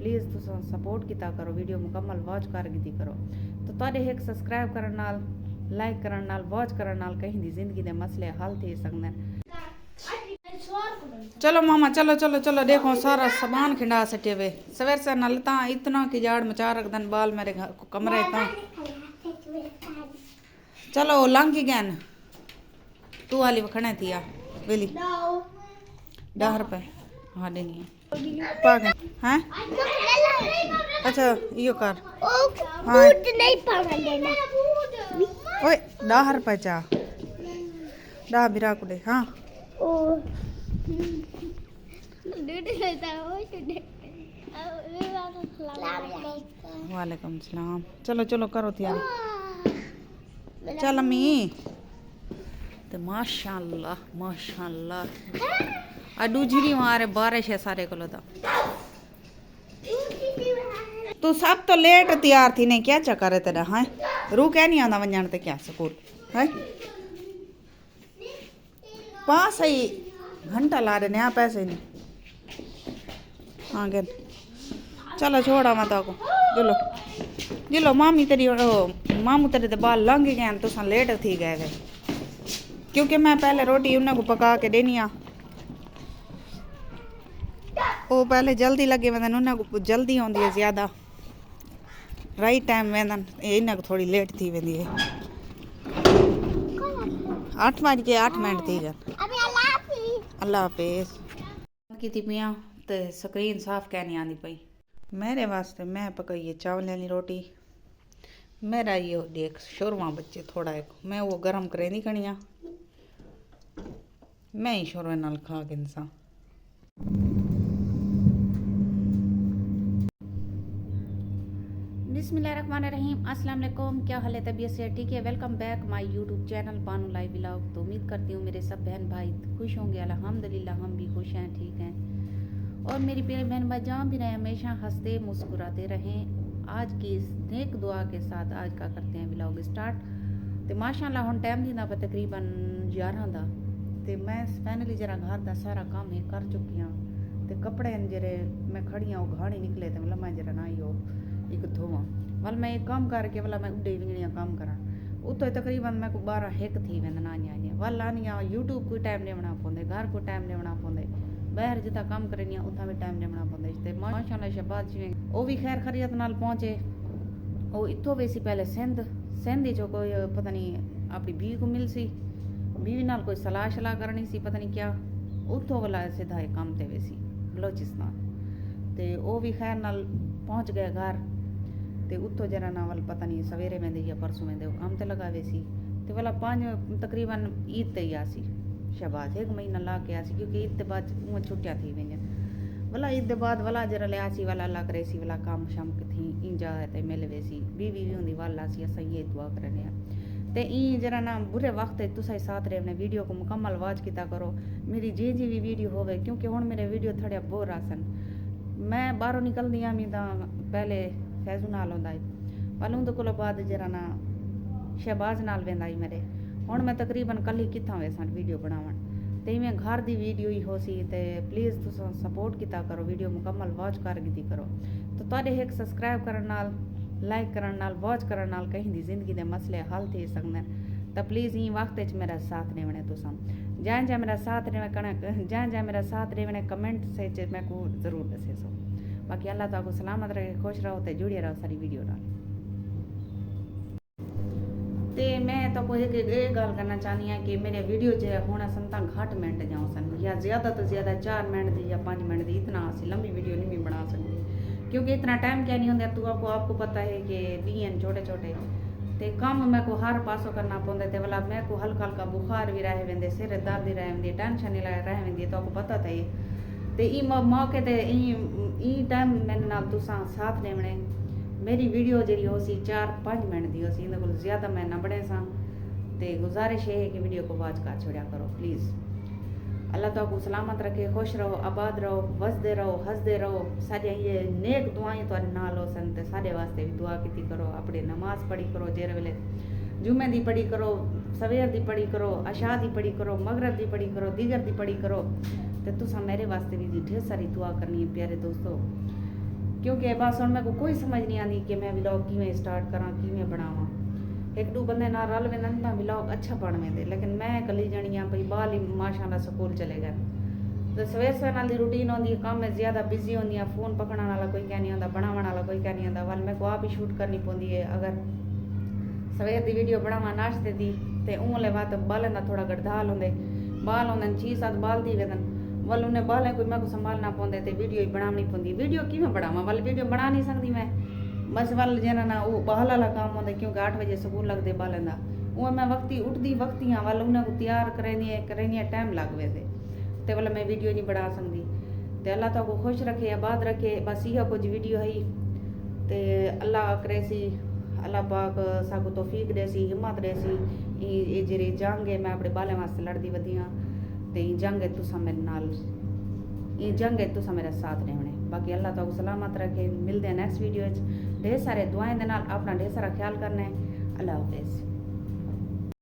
Please तुम support किया करो, वीडियो मुकम्मल वॉच करके करो। तो तुहाडे एक सब्सक्राइब करने नाल, लाइक करने नाल, वॉच करने नाल कहीं दी जिंदगी के मसले हल थी सकते। चलो मामा चलो चलो चलो, देखो सारा सामान खिंडा सटे वे सवेर से नलता इतना कि जाड़ मचा रख दन बाल मेरे कमरे ता। चलो लंघ गया न तू वाली वखने थी आ वेली 10 रुपए हाँ देनी है पागल हैं। अच्छा यो कर हाँ नहीं देना ओए 10 रुपए चा 10 बिरा कुडे हाँ वालेकुम सलाम। चलो चलो करो तैयारी चल अम्मी। तो माशाअल्लाह माशाअल्लाह दूजी भी मारे बारिश है सारे को ता तू सब तो लेट तैयार थी नहीं क्या चक्कर है तेरा है रू क्या नहीं आना वंजन ते क्या स्कूल है पास ही घंटा ला देने आप पैसे नहीं हाँ गन चलो छोड़ा मत को जिलो जिलो मामी तेरी मामू तेरे ते बाल लंघ गए तुसा लेट थी गए क्योंकि मैं पहले रोटी उन्हें को पका के देनी आ वो पहले जल्दी लगे वेंदन उन्हें को जल्दी होंदी है ज़्यादा राइट टाइम वेंदन इन्हें को थोड़ी लेट थी वेंदी है 8:08 थी गन अल्लाह हाफिज की थी पिया तो स्क्रीन साफ क्या नहीं आनी पई मेरे वास्ते मैं पकाई है चावल वाली रोटी मेरा ये देख शोरमा बच्चे थोड़ा एक मैं वो गरम करे नहीं खनिया मैं ही शोरवे नाल खा के इंसान बिस्मिल्लाहिर्रहमानिर्रहीम अस्सलाम वालेकुम। क्या हाल है तबीयत से ठीक है। Welcome back my YouTube channel Banu live vlog. तो उम्मीद करती हूँ मेरे सब बहन भाई खुश होंगे अल्हम्दुलिल्लाह हम भी खुश हैं ठीक हैं और मेरी प्यारी बहन भाई जहाँ भी रहें हमेशा हंसते मुस्कुराते रहें। आज की इस नेक दुआ के साथ आज का करते हैं व्लॉग स्टार्ट। तो माशाअल्लाह हुण टाइम थी पे तकरीबन 11 दा ते मैं फाइनली जरा घर का सारा काम ही कर चुकी हाँ तो कपड़े जरे मैं खड़ी हाँ वो घाणी निकले तो मतलब मैं जरा ना ही हो एक धोवा वाल मैं एक काम करके वाला मैं उडे विंगड़िया काम करा उतो तकरीबन मैं को 12-1 थी वेंद नानिया वाल आनिया यूट्यूब कोई टाइम नहीं बना पाते घर को टाइम नहीं बना पाते बाहर जितना काम करनी उतना भी टाइम नहीं बना पाते माशाअल्लाह शहबाज जी वो भी खैर खरीत नाल पहुँचे वो इतों वैसी पहले सिंध जो कोई पता नहीं अपनी बीवी को मिल सी बीवी नाल कोई सलाह करनी सी पता नहीं क्या उतो वाला सीधा एक काम ते वैसी बलोचिस्तान ते वो भी खैर नाल पहुँच गए घर ते उतो जरा ना वाल पता नहीं सवेरे में या परसों में वो काम ते लगा वैसी तो वाला 5 तकरीबन ईद ते ही आसी शहबाज 1 महीना ला के आसी क्योंकि ईद के बाद वो छुट्टियाँ थी वजन वाला ईद के बाद वाला जरा ले आसी वाला अल्लाह करे सी वाला काम शाम थी इंजा ते मिल वैसी बीवी भी होंगी वाला सी असा ये दुआ करने ते ई जरा ना बुरे वक्त तुसा साथ रहे अपने वीडियो को मुकम्मल वॉच किया करो मेरी जी भी वीडियो होवे क्योंकि हुण मेरे वीडियो थोड़े बोर आसन मैं बाहरों निकलदी हाँ मैं पहले फैजू नाल होंदा वाल उंदे कोला बाद जरा ना शहबाज नाल वेंदा मेरे हुण मैं तकरीबन कल ही कित्थां वेसन वीडियो बनावन ते मैं घर दी वीडियो ही हो सी ते प्लीज़ तुम सपोर्ट किया करो वीडियो मुकम्मल वॉच करके करो। तो तुहाडे एक सब्सक्राइब करने नाल लाइक करने नाल वॉच करने नाल कहीं दी जिंदगी के मसले हल थी सकते। तो प्लीज़ ई वक्त मेरा साथ देवने तुसां जहाँ मेरा साथ देवे जहाँ मेरा साथ देवने कमेंट से मैं को जरूर दसे सो बाकी अल्लाह ताको सलामत रखे खुश रहो तो जुड़े रहो सारी वीडियो नाल। ते मैं तो कोई एक गल करना चाहनी है कि मेरे वीडियो जो होना सन ता घट मिनट जाओ सन या ज़्यादा तो ज़्यादा 4 मिनट दी या 5 मिनट दी इतना असी लंबी वीडियो नहीं भी बना सकते क्योंकि इतना टाइम क्या नहीं होंगे तो आपको पता है कि भी हैं छोटे छोटे ते काम मैं को हर पासों करना पौंदे ते वाला मैं को हल्का हल्का बुखार भी रह वेंदे सिर दर्द भी रह वेंदी टेंशन रह वेंदी तो आपको पता था ते ई मौके ते ई टाइम मैंने नाल तुसा साथ देवने मेरी वीडियो जी हो सी 4-5 मिनट दी हो सी इन ज़्यादा मैं न बने सा ते गुजारिश है कि वीडियो को वॉच कर छोड़ा करो प्लीज़। अल्लाह ताको सलामत रखे खुश रहो आबाद रहो वसदे रहो हंसदे रहो सारे ये नेक दुआएं तो नाल हो सन ते सारे वास्ते भी दुआ की करो अपने नमाज पढ़ी करो जेर वेले जुम्मे दी पढ़ी करो सवेर दी पढ़ी करो अशा दी पढ़ी करो मगरब दी पढ़ी करो दीगर दी पढ़ी करो तो तुसा मेरे वास्ते भी ढेर सारी दुआ करनी है प्यारे दोस्तों। क्योंकि बस हुण मेरे को कोई समझ नहीं आती कि मैं व्लॉग किवें स्टार्ट करा किवें बनावा। एक दो बंदे नाल रल वेंदे तां व्लॉग अच्छा बन वेंदे, लेकिन मैं कली जणी आ भई बाल ही माशाअल्लाह स्कूल चले गए तो सवेर सवेर नाल दी रूटीन होंदी है, काम में ज़्यादा बिजी होंदी है, फोन पकड़ने वाला कोई क्या नहीं होंदा, बनावन वाला कोई क्या नहीं होंदा, वाल मेरे को आप ही शूट करनी पौंदी है। अगर सवेर दी वीडियो बनावा नाश्ते दी ते उंगले बात बालें दा थोड़ा गड़धाल होंदे, बाल होंदे 6-7 बाल थी वेंदन, वाल उन्हें बालें कोई मेरे को संभालना पौंदे ते वीडियो ही बनानी पौंदी। वीडियो किवें बनावा, वाल वीडियो बना नहीं सकदी मैं, बस वाल जना ना वो बाल वाला काम होंदा क्योंकि 8 बजे स्कूल लगदे बालें दा, वो मैं वक्ती उठदी वक्ती हाँ वाल उन्हें को तैयार करनी टाइम लग वेंदे ते वाला मैं वीडियो नहीं बना सकदी। ते अल्लाह तो को खुश रखे आबाद रखे, बस इहो कुछ वीडियो है ते अल्लाह करे सी, अल्लाह पाक साकू तौफीक दे सी, हिम्मत दे सी। ये जेरी जंग है मैं अपने बालें वास्ते लड़दी वधी हाँ ते जंग है तुसा मेरे नाल, ये जंग है तुसा मेरा साथ रहने। बाकी अल्लाह तो सलामत रखे, मिलते हैं नेक्स्ट वीडियो। ढेर सारे दुआएं दे नाल अपना ढेर सारा ख्याल करना है। अल्लाह हाफिज़।